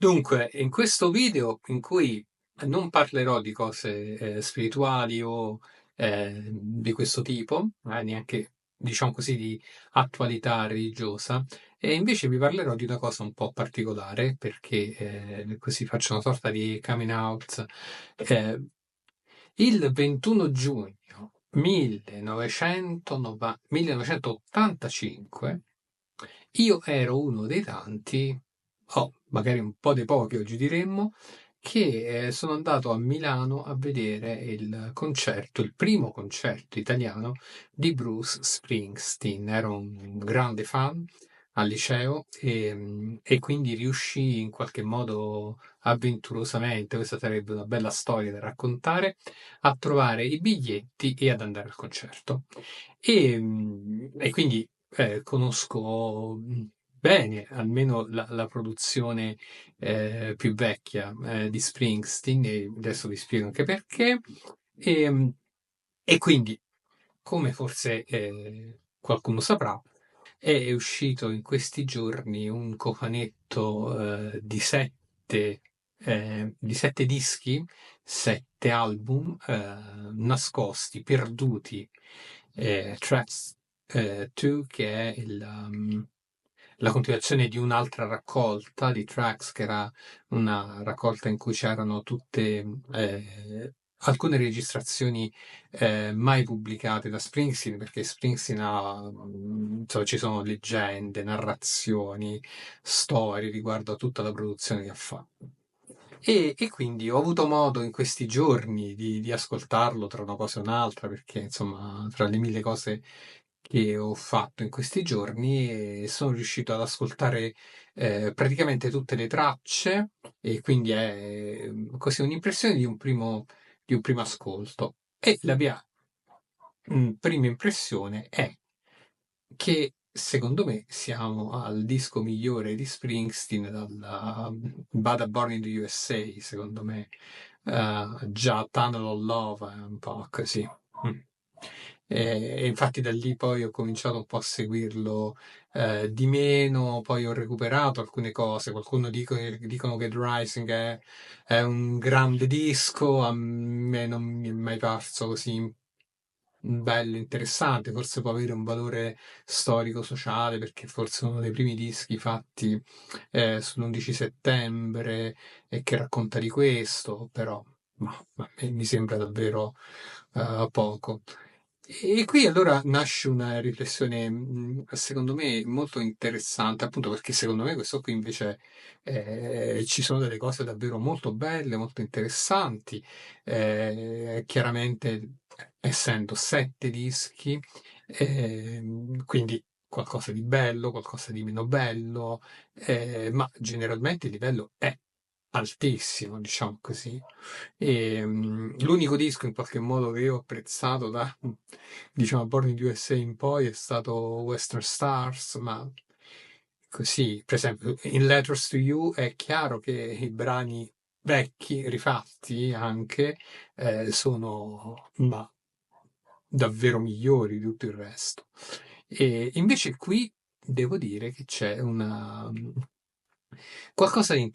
Dunque, in questo video in cui non parlerò di cose spirituali o di questo tipo, neanche diciamo così di attualità religiosa, e invece vi parlerò di una cosa un po' particolare perché così faccio una sorta di coming out. Eh, il 21 giugno 1985 io ero uno dei tanti, o magari un po' dei pochi oggi diremmo, che sono andato a Milano a vedere il concerto, il primo concerto italiano di Bruce Springsteen. Ero un grande fan al liceo e quindi riuscii in qualche modo avventurosamente, questa sarebbe una bella storia da raccontare, a trovare i biglietti e ad andare al concerto. E quindi conosco bene almeno la produzione più vecchia di Springsteen, e adesso vi spiego anche perché. E, e quindi, come forse qualcuno saprà, è uscito in questi giorni un cofanetto di sette dischi, sette album nascosti, perduti, Tracks 2, che è la continuazione di un'altra raccolta di Tracks, che era una raccolta in cui c'erano tutte alcune registrazioni mai pubblicate da Springsteen, perché Springsteen insomma, ci sono leggende, narrazioni, storie riguardo a tutta la produzione che ha fatto. E quindi ho avuto modo in questi giorni di ascoltarlo tra una cosa e un'altra, perché insomma, tra le mille cose che ho fatto in questi giorni, sono riuscito ad ascoltare praticamente tutte le tracce, e quindi è così un'impressione di un primo ascolto. E la mia prima impressione è che secondo me siamo al disco migliore di Springsteen dalla Bada Born in the USA, secondo me. Già Tunnel of Love è un po' così. Mm. E infatti da lì poi ho cominciato un po' a seguirlo di meno, poi ho recuperato alcune cose. Qualcuno dicono che The Rising è un grande disco, a me non mi è mai parso così bello, interessante, forse può avere un valore storico-sociale perché forse è uno dei primi dischi fatti sull'11 settembre e che racconta di questo, però mi sembra davvero poco. E qui allora nasce una riflessione, secondo me, molto interessante, appunto perché secondo me questo qui invece ci sono delle cose davvero molto belle, molto interessanti. Chiaramente, essendo sette dischi, quindi qualcosa di bello, qualcosa di meno bello, ma generalmente il livello è altissimo, diciamo così. L'unico disco in qualche modo che io ho apprezzato da, diciamo, Born in the USA in poi è stato Western Stars, ma così, per esempio, in Letters to You è chiaro che i brani vecchi, rifatti anche, sono ma davvero migliori di tutto il resto. E invece qui devo dire che c'è qualcosa di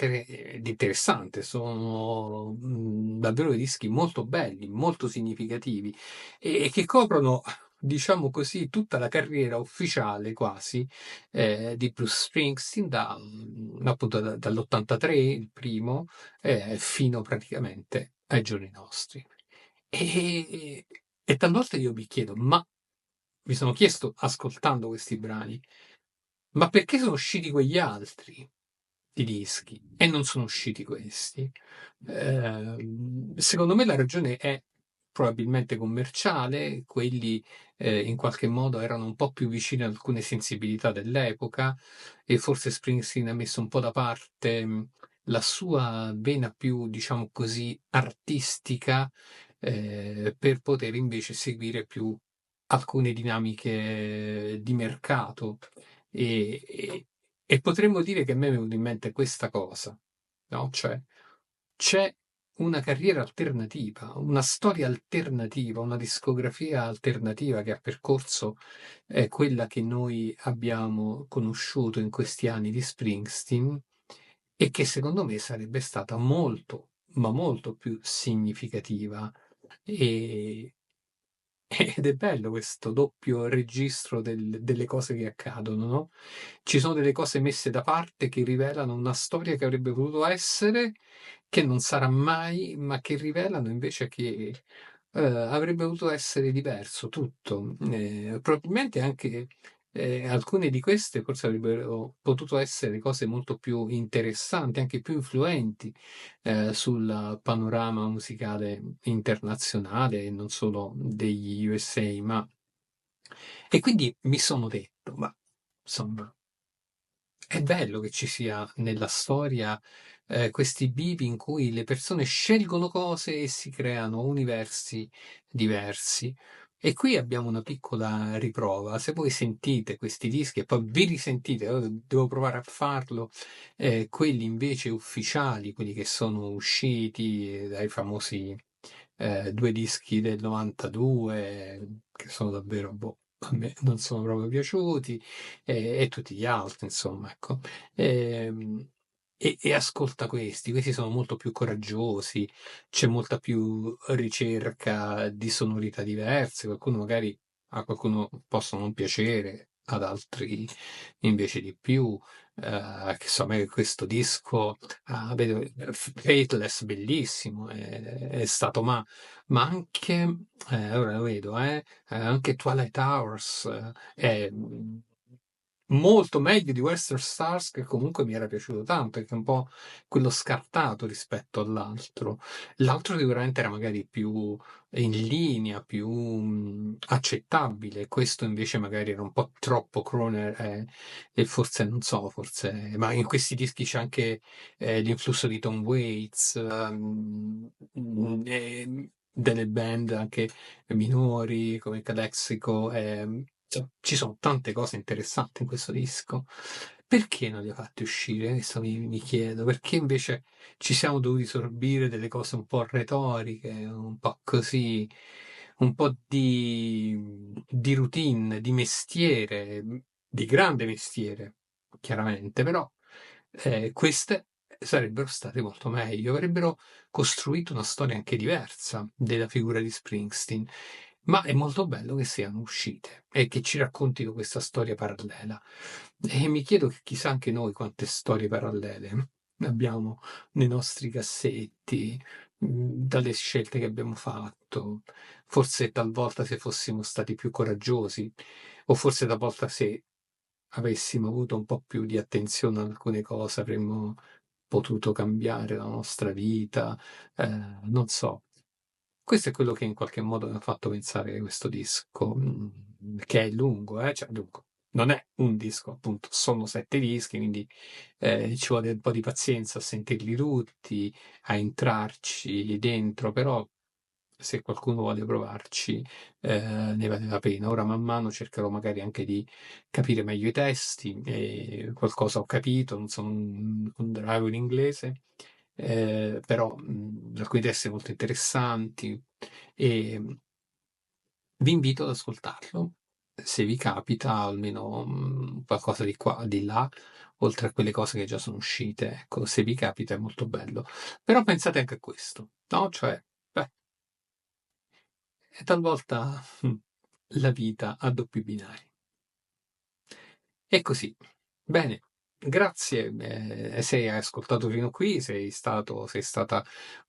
interessante, sono davvero dischi molto belli, molto significativi e che coprono, diciamo così, tutta la carriera ufficiale quasi di Bruce Springsteen appunto dall'83, il primo, fino praticamente ai giorni nostri. E, e talvolta io mi chiedo, ma mi sono chiesto ascoltando questi brani, ma perché sono usciti quegli altri di dischi e non sono usciti questi? Secondo me la ragione è probabilmente commerciale, quelli in qualche modo erano un po' più vicini ad alcune sensibilità dell'epoca e forse Springsteen ha messo un po' da parte la sua vena più, diciamo così, artistica per poter invece seguire più alcune dinamiche di mercato e, e- e potremmo dire che a me è venuta in mente questa cosa, no? Cioè, c'è una carriera alternativa, una storia alternativa, una discografia alternativa che ha percorso quella che noi abbiamo conosciuto in questi anni di Springsteen e che secondo me sarebbe stata molto, ma molto più significativa. E ed è bello questo doppio registro delle cose che accadono, no? Ci sono delle cose messe da parte che rivelano una storia che avrebbe potuto essere, che non sarà mai, ma che rivelano invece che avrebbe potuto essere diverso tutto. Probabilmente anche alcune di queste forse avrebbero potuto essere cose molto più interessanti, anche più influenti sul panorama musicale internazionale e non solo degli USA, ma e quindi mi sono detto, ma insomma, è bello che ci sia nella storia questi bivi in cui le persone scelgono cose e si creano universi diversi. E qui abbiamo una piccola riprova. Se voi sentite questi dischi e poi vi risentite, devo provare a farlo, quelli invece ufficiali, quelli che sono usciti dai famosi due dischi del 92, che sono davvero, boh, a me non sono proprio piaciuti, e tutti gli altri, insomma, ecco. Ehm, e ascolta questi sono molto più coraggiosi, c'è molta più ricerca di sonorità diverse, qualcuno magari a qualcuno possono non piacere, ad altri invece di più. Che so, a me questo disco, vedo, Faithless, bellissimo, è stato, ma anche, ora lo vedo, anche Twilight Hours è molto meglio di Western Stars, che comunque mi era piaciuto tanto, che è un po' quello scartato rispetto all'altro. L'altro sicuramente era magari più in linea, più accettabile, questo invece magari era un po' troppo Croner e forse, non so, forse, ma in questi dischi c'è anche l'influsso di Tom Waits, delle band anche minori come Calexico. Ci sono tante cose interessanti in questo disco. Perché non li ha fatti uscire? Questo mi chiedo. Perché invece ci siamo dovuti sorbire delle cose un po' retoriche, un po' così, un po' di routine, di mestiere, di grande mestiere, chiaramente, però queste sarebbero state molto meglio, avrebbero costruito una storia anche diversa della figura di Springsteen. Ma è molto bello che siano uscite e che ci raccontino questa storia parallela. E mi chiedo che chissà anche noi quante storie parallele abbiamo nei nostri cassetti, dalle scelte che abbiamo fatto. Forse talvolta se fossimo stati più coraggiosi, o forse talvolta se avessimo avuto un po' più di attenzione ad alcune cose avremmo potuto cambiare la nostra vita, non so. Questo è quello che in qualche modo mi ha fatto pensare questo disco, che è lungo, cioè lungo. Non è un disco, appunto, sono 7 dischi, quindi ci vuole un po' di pazienza a sentirli tutti, a entrarci dentro, però se qualcuno vuole provarci, ne vale la pena. Ora man mano cercherò magari anche di capire meglio i testi, e qualcosa ho capito, non sono un drago in inglese, però alcuni testi molto interessanti e vi invito ad ascoltarlo. Se vi capita, almeno qualcosa di qua, di là, oltre a quelle cose che già sono uscite, ecco, se vi capita è molto bello. Però pensate anche a questo, no? Cioè, beh, talvolta la vita ha doppi binari. E così. Bene, grazie. Se hai ascoltato fino a qui, sei stata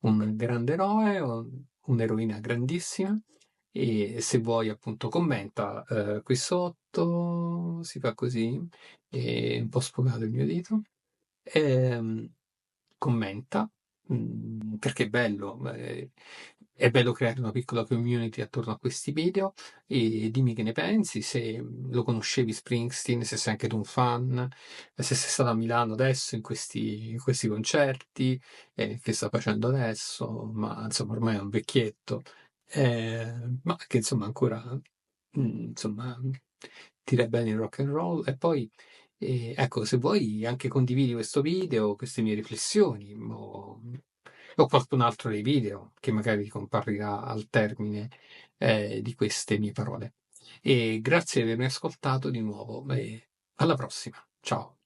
un grande eroe, un'eroina grandissima. E se vuoi, appunto, commenta qui sotto, si fa così, è un po' sfocato il mio dito. Ehm, Commenta, perché è bello creare una piccola community attorno a questi video e dimmi che ne pensi, se lo conoscevi Springsteen, se sei anche tu un fan, se sei stato a Milano adesso in questi concerti, che sta facendo adesso, ma insomma ormai è un vecchietto, ma che insomma ancora insomma tira bene il rock and roll. E poi ecco, se vuoi anche condividi questo video, queste mie riflessioni, o qualcun altro dei video che magari comparirà al termine di queste mie parole. E grazie di avermi ascoltato di nuovo e alla prossima. Ciao.